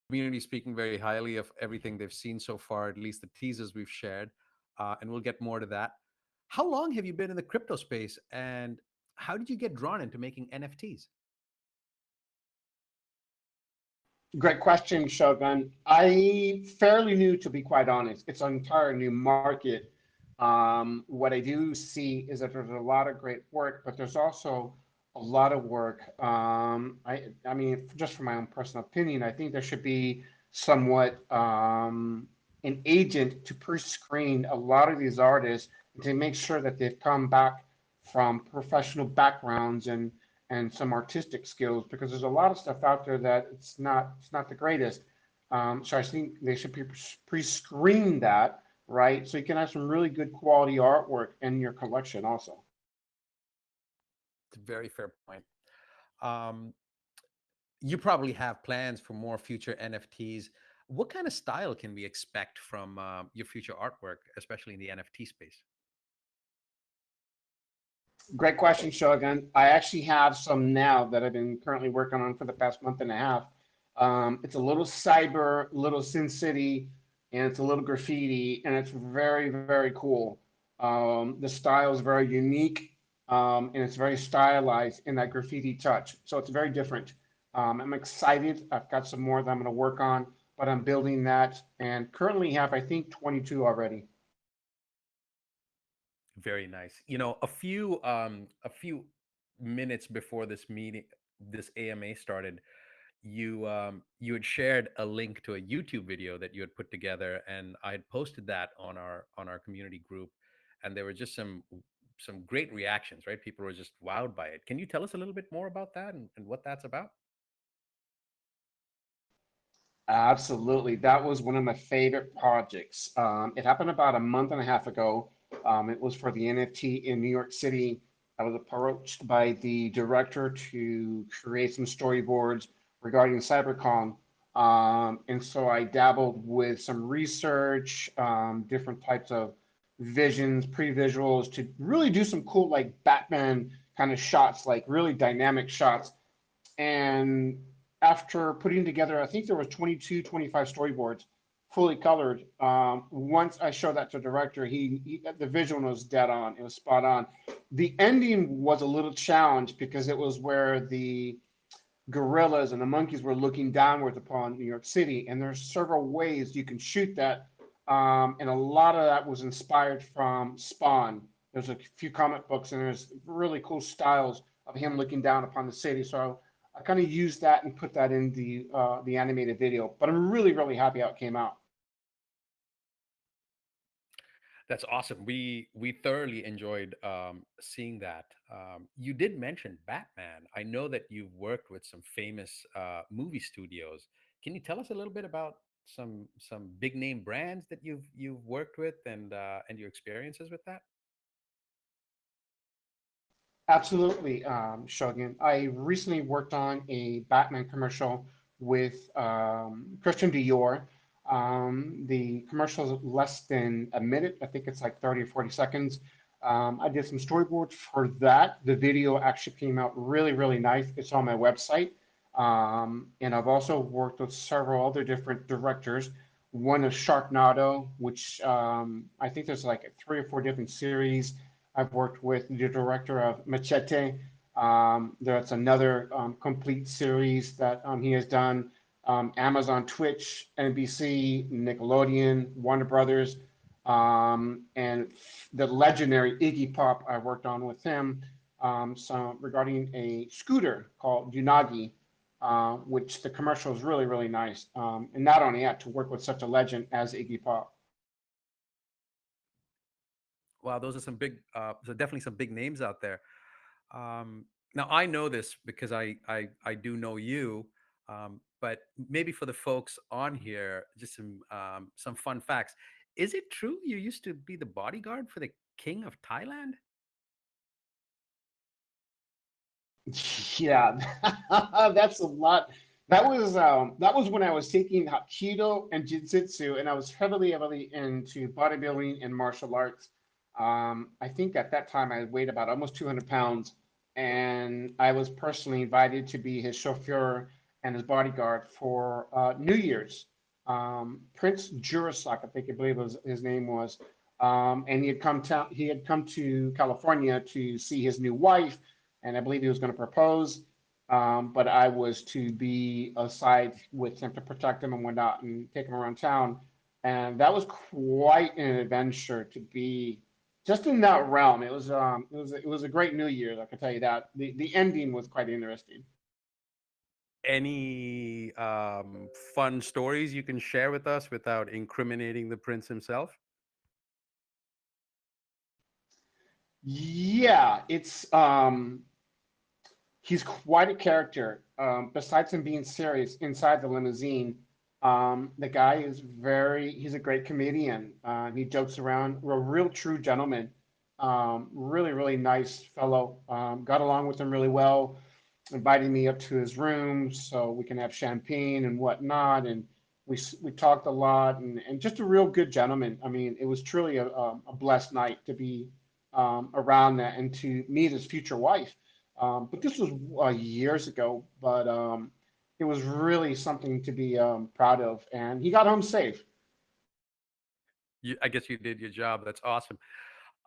Community speaking very highly of everything they've seen so far, at least the teasers we've shared, and we'll get more to that. How long have you been in the crypto space, and how did you get drawn into making NFTs? Great question, Shogun. I fairly new, to be quite honest. It's an entire new market. What I do see is that there's a lot of great work, but there's also a lot of work. I mean, just from my own personal opinion, I think there should be somewhat an agent to pre-screen a lot of these artists to make sure that they've come back from professional backgrounds and some artistic skills, because there's a lot of stuff out there that it's not the greatest. So I think they should pre-screen that, right? So you can have some really good quality artwork in your collection also. It's a very fair point. Um, you probably have plans for more future NFTs. What kind of style can we expect from your future artwork, especially in the NFT space? Great question, Shogun. I actually have some now that I've been currently working on for the past month and a half. It's a little cyber, little Sin City, and it's a little graffiti, and it's very, very cool. The style is very unique, and it's very stylized in that graffiti touch. So it's very different. I'm excited. I've got some more that I'm going to work on, but I'm building that, and currently have, I think, 22 already. Very nice. A few minutes before this meeting, this AMA started, you had shared a link to a YouTube video that you had put together, and I had posted that on our community group, and there were just some great reactions. Right, people were just wowed by it. Can you tell us a little bit more about that and what that's about? Absolutely. That was one of my favorite projects. It happened about a month and a half ago. It was for the NFT in New York City. I was approached by the director to create some storyboards regarding CyberCon. And so I dabbled with some research, different types of visions, pre-visuals to really do some cool, like Batman kind of shots, like really dynamic shots. And after putting together, I think there was 22, 25 storyboards, fully colored. Once I showed that to the director, the visual was dead on. It was spot on. The ending was a little challenge because it was where the gorillas and the monkeys were looking downwards upon New York City, and there's several ways you can shoot that. And a lot of that was inspired from Spawn. There's a few comic books, and there's really cool styles of him looking down upon the city. So I kind of used that and put that in the animated video. But I'm really, really happy how it came out. That's awesome. We thoroughly enjoyed seeing that. You did mention Batman. I know that you've worked with some famous movie studios. Can you tell us a little bit about some big name brands that you've worked with and your experiences with that? Absolutely, Shogun. I recently worked on a Batman commercial with Christian Dior. The commercial is less than a minute. I think it's like 30 or 40 seconds. I did some storyboards for that. The video actually came out really, really nice. It's on my website. And I've also worked with several other different directors. One is Sharknado, which I think there's like three or four different series. I've worked with the director of Machete. There's another complete series that he has done. Amazon, Twitch, NBC, Nickelodeon, Warner Brothers, and the legendary Iggy Pop I worked on with him. So regarding a scooter called Unagi, which the commercial is really, really nice. And not only that, to work with such a legend as Iggy Pop. Wow, those are so definitely some big names out there. Now I know this because I do know you, but maybe for the folks on here, just some fun facts. Is it true you used to be the bodyguard for the king of Thailand? Yeah, that's a lot. That was when I was taking Hapkido and Jiu-Jitsu, and I was heavily, heavily into bodybuilding and martial arts. I think at that time I weighed about almost 200 pounds, and I was personally invited to be his chauffeur and his bodyguard for New Year's. Prince Jurasak, I think I believe was his name was, and he had come to California to see his new wife, and I believe he was going to propose. But I was to be aside with him to protect him and whatnot and take him around town. And that was quite an adventure to be just in that realm. It was a great New Year's, I can tell you that. The ending was quite interesting. Any fun stories you can share with us without incriminating the prince himself? Yeah, he's quite a character. Besides him being serious inside the limousine, the guy is he's a great comedian. He jokes around. A real true gentleman. Really, really nice fellow. Got along with him really well. Invited me up to his room so we can have champagne and whatnot. And we talked a lot and just a real good gentleman. I mean, it was truly a blessed night to be around that and to meet his future wife. But this was years ago, but it was really something to be proud of. And he got home safe. I guess you did your job. That's awesome.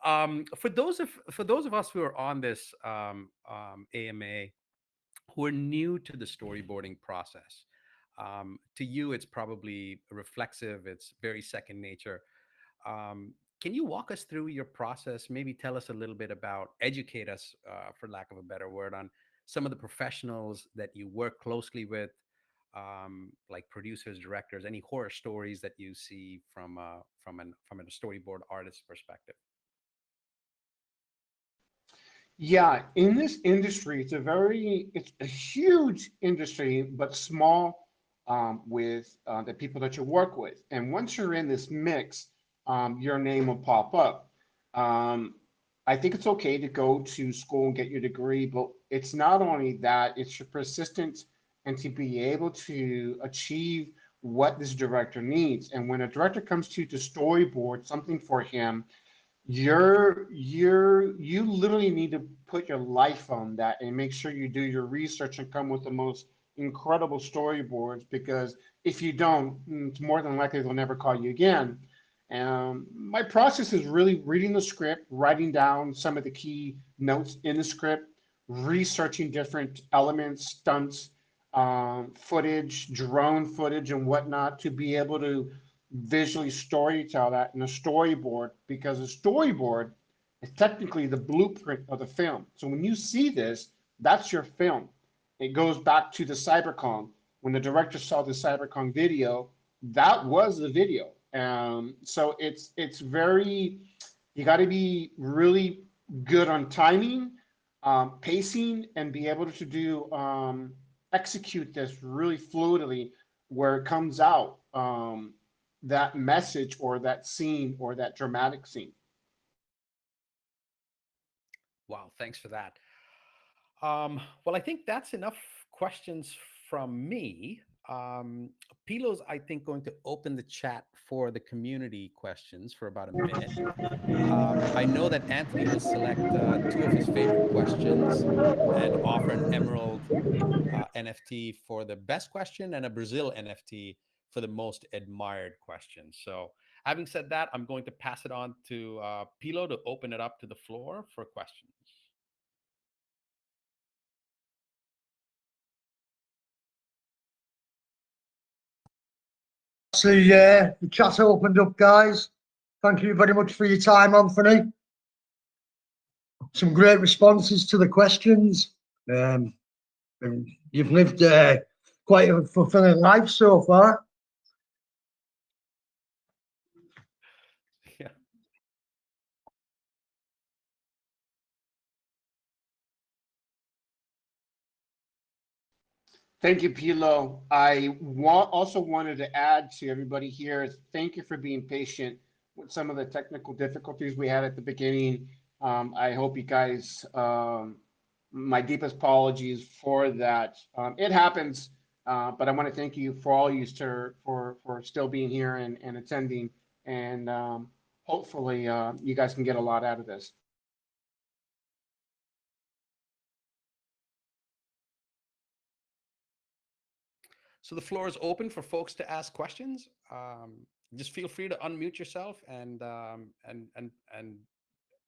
For those of us who are on this AMA, who are new to the storyboarding process, to you it's probably reflexive. It's very second nature. Can you walk us through your process? Maybe tell us a little bit about, educate us, for lack of a better word, on some of the professionals that you work closely with, like producers, directors. Any horror stories that you see from a storyboard artist's perspective? Yeah, in this industry, it's a huge industry, but small with the people that you work with. And once you're in this mix, your name will pop up. Um, I think it's okay to go to school and get your degree, but it's not only that, it's your persistence and to be able to achieve what this director needs. And when a director comes to you to storyboard something for him, you literally need to put your life on that and make sure you do your research and come with the most incredible storyboards, because if you don't, it's more than likely they'll never call you again. My process is really reading the script, writing down some of the key notes in the script, researching different elements, stunts, footage, drone footage, and whatnot to be able to visually storytell that in a storyboard, because a storyboard is technically the blueprint of the film. So when you see this, that's your film. It goes back to the Cybercon. When the director saw the Cybercon video, that was the video. So it's very, you got to be really good on timing, pacing, and be able to do execute this really fluidly where it comes out. That message or that scene or that dramatic scene. Wow, thanks for that. Well, I think that's enough questions from me. Pilo's, I think, going to open the chat for the community questions for about a minute. I know that Anthony will select two of his favorite questions and offer an Emerald NFT for the best question and a Brazil NFT for the most admired question. So, having said that, I'm going to pass it on to Pilo to open it up to the floor for questions. The chat opened up, guys. Thank you very much for your time, Anthony. Some great responses to the questions. And you've lived quite a fulfilling life so far. Yeah. Thank you, Pilo. Also wanted to add to everybody here, thank you for being patient with some of the technical difficulties we had at the beginning. I hope you guys, my deepest apologies for that. It happens, but I want to thank you for all you, sir, for still being here and attending. And hopefully you guys can get a lot out of this. So the floor is open for folks to ask questions. Just feel free to unmute yourself, and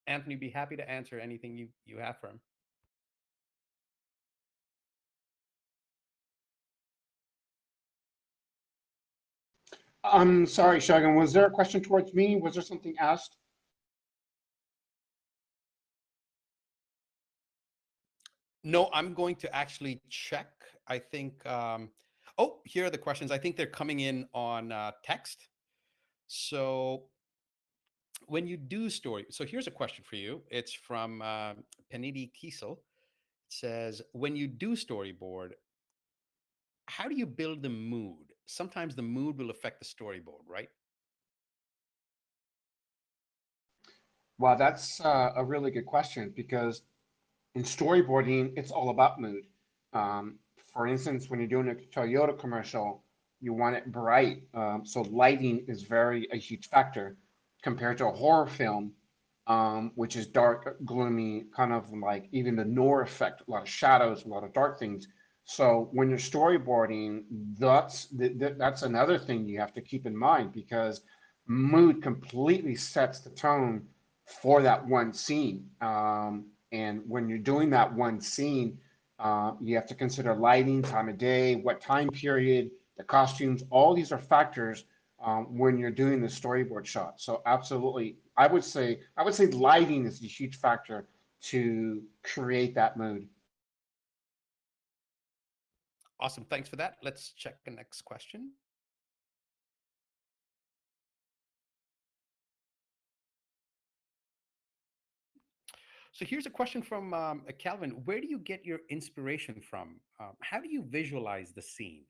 Anthony be happy to answer anything you have for him. I'm sorry, Shogun, was there a question towards me? Was there something asked? No, I'm going to actually check. I think. Oh, here are the questions. I think they're coming in on text. So when you do story, so here's a question for you. It's from Penidi Kiesel. It says, when you do storyboard, how do you build the mood? Sometimes the mood will affect the storyboard, right? Well, that's a really good question because in storyboarding, it's all about mood. Um, for instance, when you're doing a Toyota commercial, you want it bright. So lighting is very a huge factor compared to a horror film, which is dark, gloomy, kind of like even the noir effect, a lot of shadows, a lot of dark things. So when you're storyboarding, that's another thing you have to keep in mind because mood completely sets the tone for that one scene. And when you're doing that one scene, you have to consider lighting, time of day, what time period, the costumes. All these are factors when you're doing the storyboard shot. So absolutely, I would say lighting is a huge factor to create that mood. Awesome. Thanks for that. Let's check the next question. So here's a question from Calvin. Where do you get your inspiration from? How do you visualize the scene?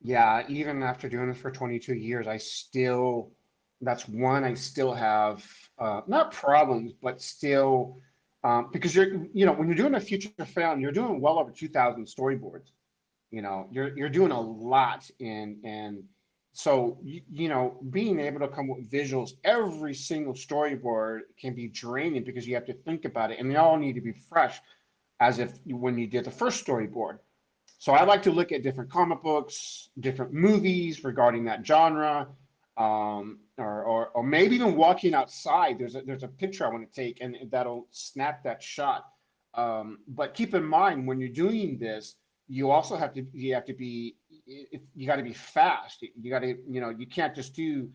Yeah, even after doing this for 22 years, that's one I still have, not problems, but still, because when you're doing a feature film, you're doing well over 2,000 storyboards. You're doing a lot and so being able to come with visuals every single storyboard can be draining because you have to think about it and they all need to be fresh as if when you did the first storyboard. So I like to look at different comic books, different movies regarding that genre, or maybe even walking outside. There's a picture I want to take, and that'll snap that shot. But keep in mind when you're doing this, you got to be fast. You got to you can't just do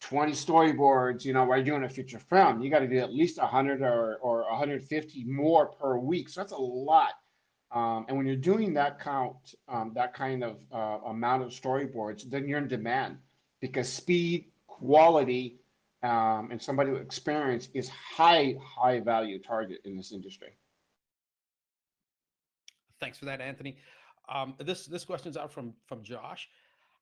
20 storyboards, while you're doing a feature film. You got to do at least 100 or 150 more per week. So that's a lot. And when you're doing that kind of amount of storyboards, then you're in demand because speed, quality, and somebody with experience is high value target in this industry. Thanks for that, Anthony. This question is out from Josh.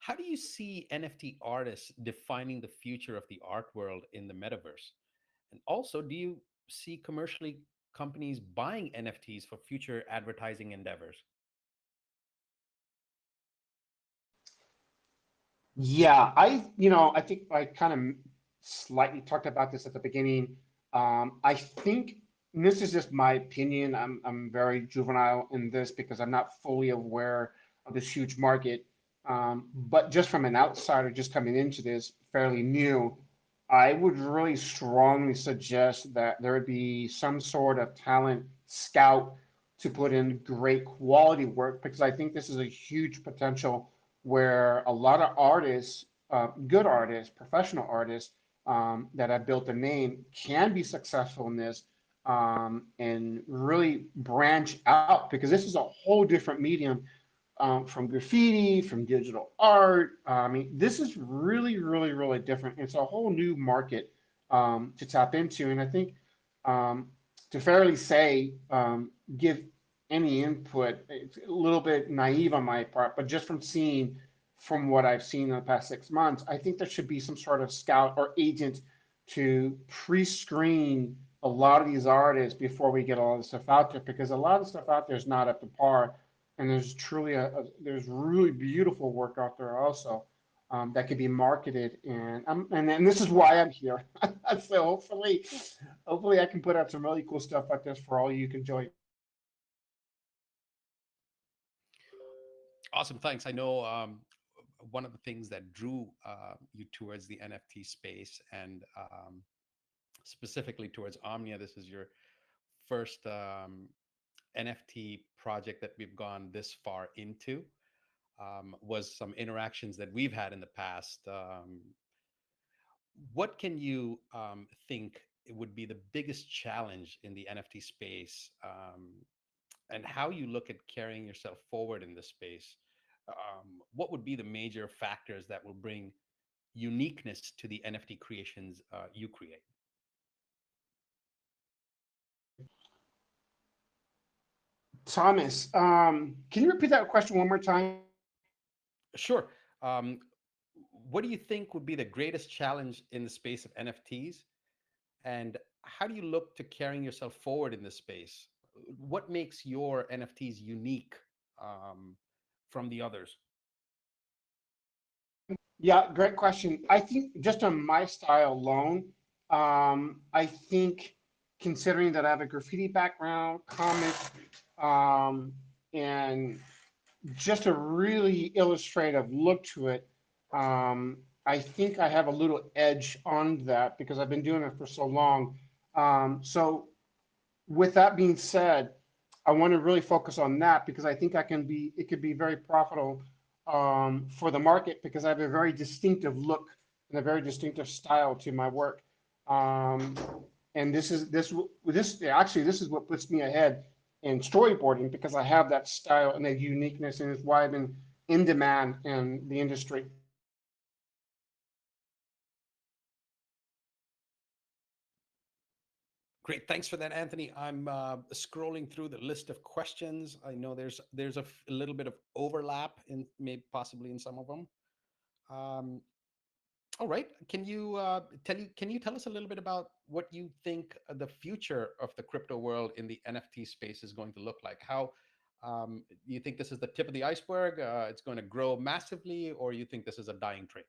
How do you see NFT artists defining the future of the art world in the metaverse? And also, do you see commercially companies buying NFTs for future advertising endeavors? Yeah, I think I kind of slightly talked about this at the beginning. I think, and this is just my opinion. I'm very juvenile in this because I'm not fully aware of this huge market. But just from an outsider, just coming into this fairly new, I would really strongly suggest that there would be some sort of talent scout to put in great quality work because I think this is a huge potential where a lot of artists, good artists, professional artists that have built a name can be successful in this and really branch out because this is a whole different medium from graffiti, from digital art. I mean, this is really, really, really different. It's a whole new market to tap into. And I think um, to fairly say, give any input, it's a little bit naive on my part, but just from what I've seen in the past 6 months, I think there should be some sort of scout or agent to pre-screen a lot of these artists before we get all this stuff out there because a lot of stuff out there is not up to par and there's truly there's really beautiful work out there also. that could be marketed, and this is why I'm here. So hopefully I can put out some really cool stuff like this for all you can enjoy. Awesome, thanks. I know one of the things that drew you towards the NFT space and specifically towards Omnia, this is your first NFT project that we've gone this far into, was some interactions that we've had in the past. What can you think it would be the biggest challenge in the NFT space, and how you look at carrying yourself forward in this space? What would be the major factors that will bring uniqueness to the NFT creations you create? Thomas, can you repeat that question one more time? Sure. Um, what do you think would be the greatest challenge in the space of NFTs? And how do you look to carrying yourself forward in this space? What makes your NFTs unique um, from the others? Yeah, great question. I think just on my style alone, I think considering that I have a graffiti background, comic, and just a really illustrative look to it, I think I have a little edge on that because I've been doing it for so long. So with that being said, I want to really focus on that because I think it could be very profitable for the market because I have a very distinctive look and a very distinctive style to my work. Um, and this is what puts me ahead in storyboarding because I have that style and that uniqueness, and it's why I've been in demand in the industry. Great, thanks for that, Anthony. I'm scrolling through the list of questions. I know there's a little bit of overlap in maybe possibly in some of them. Um, all right, can you tell us a little bit about what you think the future of the crypto world in the NFT space is going to look like? How do you think this is the tip of the iceberg? It's going to grow massively, or you think this is a dying trade?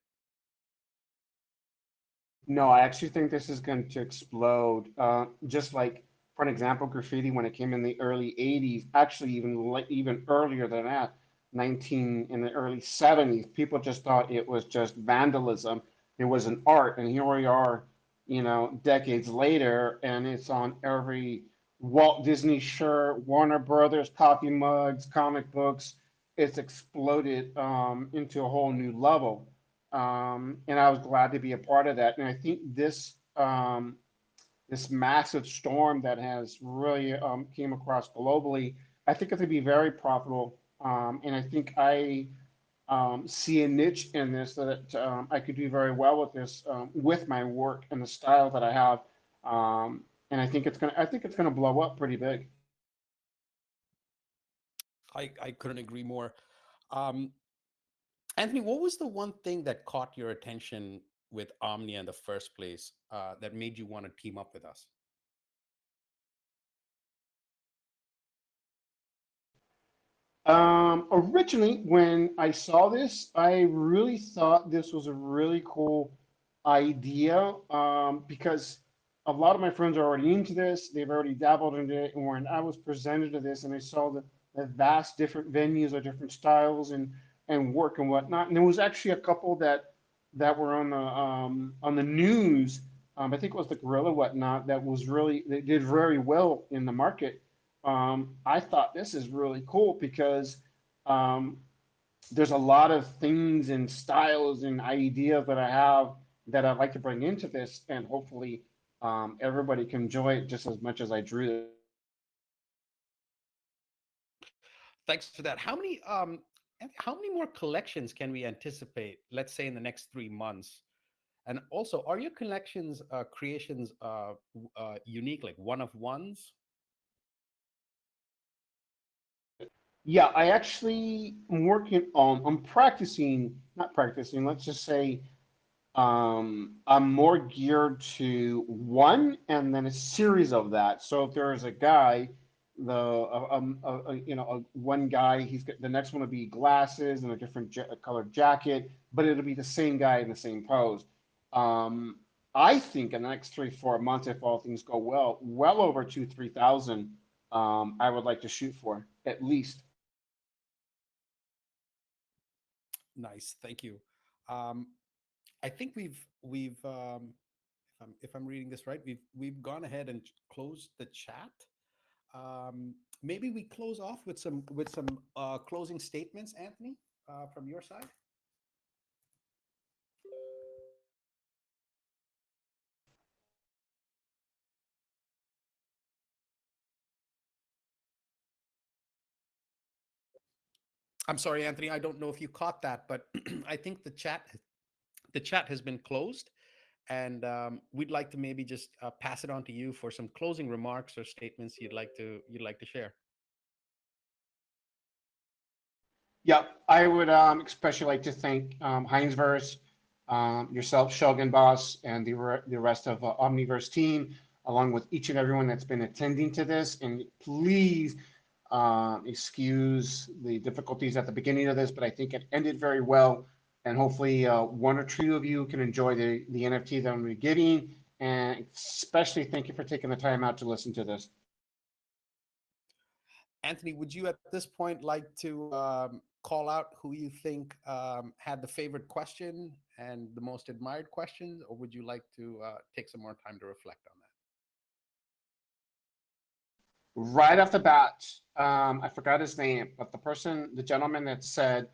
No, I actually think this is going to explode. Just like, for an example, graffiti when it came in the early '80s, actually even earlier than that, 19 in the early '70s, people just thought it was just vandalism. It was an art, and here we are, decades later, and it's on every Walt Disney shirt, Warner Brothers coffee mugs, comic books. It's exploded into a whole new level, and I was glad to be a part of that. And I think this massive storm that has really came across globally, I think it's going to be very profitable. And I think I see a niche in this that I could do very well with this with my work and the style that I have. And I think it's gonna blow up pretty big. I couldn't agree more. Um, Anthony, what was the one thing that caught your attention with Omnia in the first place that made you want to team up with us? Originally, when I saw this, I really thought this was a really cool idea because a lot of my friends are already into this. They've already dabbled into it. And when I was presented to this and I saw the vast different venues of different styles and work and whatnot, and there was actually a couple that were on the news. I think it was the Gorilla whatnot that did very well in the market. I thought this is really cool because um, there's a lot of things and styles and ideas that I have that I'd like to bring into this, and hopefully everybody can enjoy it just as much as I drew it. Thanks for that. How many more collections can we anticipate? Let's say in the next 3 months. And also, are your collections creations unique, like one of ones? Yeah, I actually am I'm practicing, not practicing, let's just say I'm more geared to one and then a series of that. So if there is a guy, one guy. He's got the next one will be glasses and a different colored jacket, but it'll be the same guy in the same pose. Um, I think in the next 3 4 months, if all things go well, well over 2 3 thousand. I would like to shoot for at least. Nice, thank you. Um, I think we've if I'm reading this right, we've gone ahead and closed the chat. Maybe we close off with some closing statements, Anthony, from your side. I'm sorry, Anthony. I don't know if you caught that, but I think the chat has been closed, and we'd like to maybe just pass it on to you for some closing remarks or statements you'd like to share. Yep, I would especially like to thank Heinzverse, yourself, Shogun Boss, and the rest of OmniaVerse team, along with each and everyone that's been attending to this. And please excuse the difficulties at the beginning of this, but I think it ended very well. And hopefully, one or two of you can enjoy the NFT that I'm going to be getting. And especially thank you for taking the time out to listen to this. Anthony, would you at this point like to call out who you think had the favorite question and the most admired questions, or would you like to take some more time to reflect on that? Right off the bat, I forgot his name, but the gentleman that said,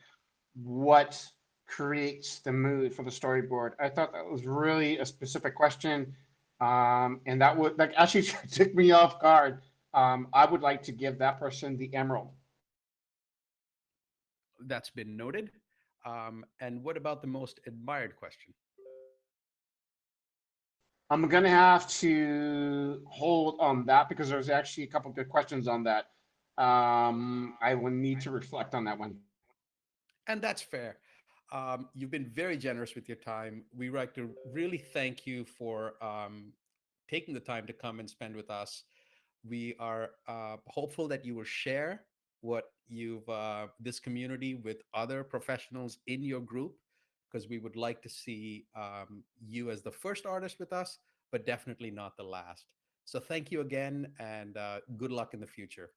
what creates the mood for the storyboard? I thought that was really a specific question. And that would like actually took me off guard. I would like to give that person the emerald. That's been noted. And what about the most admired question? I'm gonna have to hold on that because there's actually a couple good questions on that. I will need to reflect on that one. And that's fair. You've been very generous with your time. We like to really thank you for taking the time to come and spend with us. We are hopeful that you will share what you've this community with other professionals in your group, because we would like to see you as the first artist with us, but definitely not the last. So thank you again, and good luck in the future.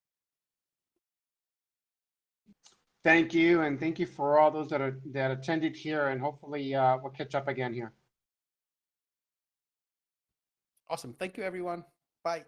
Thank you, and thank you for all those that attended here, and hopefully we'll catch up again here. Awesome. Thank you, everyone. Bye.